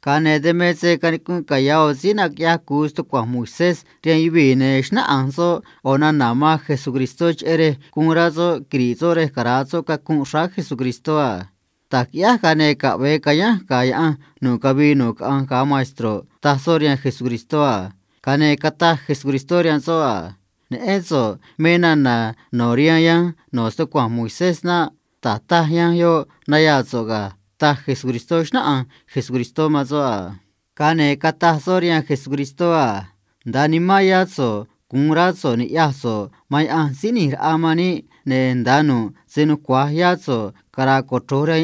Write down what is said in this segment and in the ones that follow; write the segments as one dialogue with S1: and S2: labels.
S1: Kane de meze kanikun kayao zina kya kusto kwa Moisés rian ibine shna anzo ona nama Jesucristo ere kunrazo krizo re karazo ka kunsha Jesucristo a takia kane kabe kaya no kabi no ka maestro tasorian Jesucristo a kane kata Jesucristo rian so a ne eso menana norian yan no sto kwa Moisés na tata yan yo nayazo ga ta Jesucristo shna Jesucristo mazo a kane kata sorian Jesucristo a dani mayazo kunrazo ni yazo may sinir amani ne ndanu senu kwa yazo kara kotora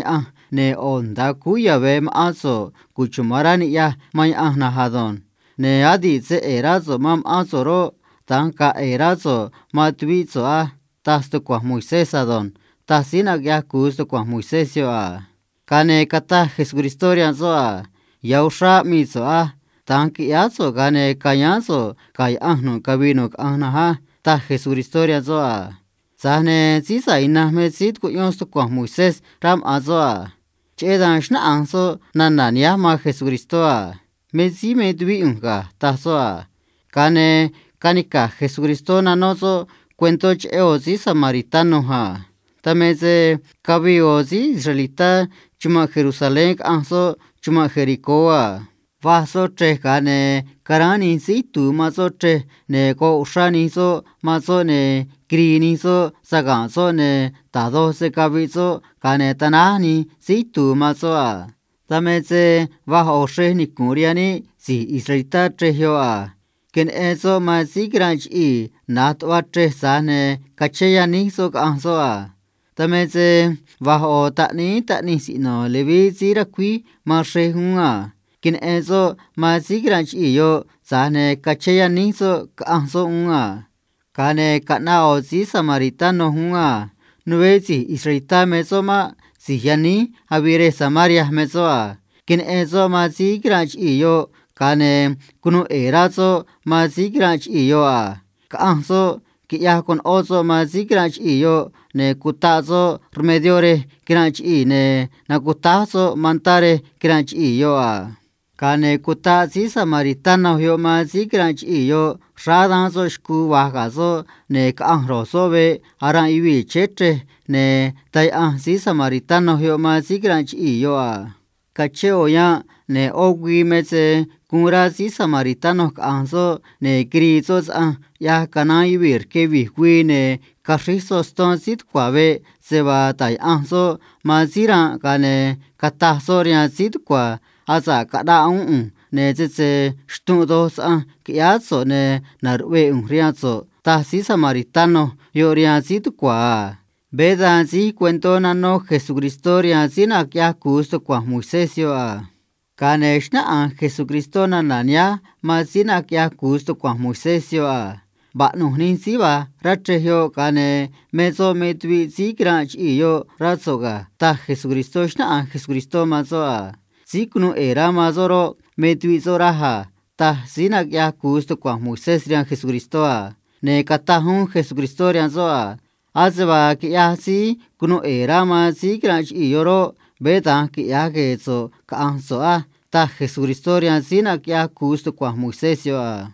S1: ne onda kuya ve maazo kuchumarani ya may nahadon ne adi se erazo mam azoro tanka erazo matvizo a tasto kwa Moisés adon tasina ya kusto kwa Moisés yo a kane kata Jesucristo rian so a yausha mizo a tanki yazo kane kayazo kay no kabino ha ta Jesucristo rian so a zane sisa ina me sit ku yonsto kwa Moisés ram azo a chedan shna anso nanania ma Jesucristo a me si me dwi unga ta so a kane kanika Jesucristo nanozo cuento cheo si samaritano ha tameze kabio si israelita chuma Jerusalén anso chuma Jericó a vaso tre kane karani si tu mazo tre ne ko ushani so mazo ne krini so sagan so ne tado se kabizo kane tanani si tu mazo a tameze vaho she ni kuriani si israelita tre yo a ken eso ma si granch i nat wa tre sane kacheya ni so anso a tameze vaho tani si no levi si rakwi ma she hunga kin eso ma si granch i yo sane kacheya ni so anso unga kane kana o si samaritano hunga nuwe si israelita meso ma si yani habire samaria meso a kin eso ma si granch i yo kane kuno erazo ma si granch i yo a kanso kiya kon ozo ma si granch i yo ne kutazo remediore granch i ne na kutazo mantare granch i yo a kane kuta si samaritano yo ma si granch i yo radanzo shku wagazo ne kanroso be aran iwi chetre ne tai si samaritano yo ma si granch i yo a kacheo ya ne ogwi meze kunra si samaritano kanso ne krizo ya kana iwir ke wi ne kashiso ston sit kwabe seba tai anso mazira kane kataso rian sit kwa asa kada ne zeze shtudo sa kiazo ne narwe riazo ta si samaritano yo rian sit kwa Vedan si cuento no Jesucristo rian sina kya kusto kwa Moisés yo a kaneshna Jesucristo nania ma sina kya kusto kwa Moisés yo a ba no nin si ba rache yo kane mezo metwi si granch i yo razoga ta Jesucristo shna Jesucristo mazo a si kuno era mazoro metwi zoraha ta sina kya kusto kwa Moisés rian Jesucristo a ne kata hun Jesucristo rian zo a azba ki si kuno era ma si granch i yoro beta ki ke so ka anso a ta Jesucristo rian sina kya kusto kwa Moisés yo a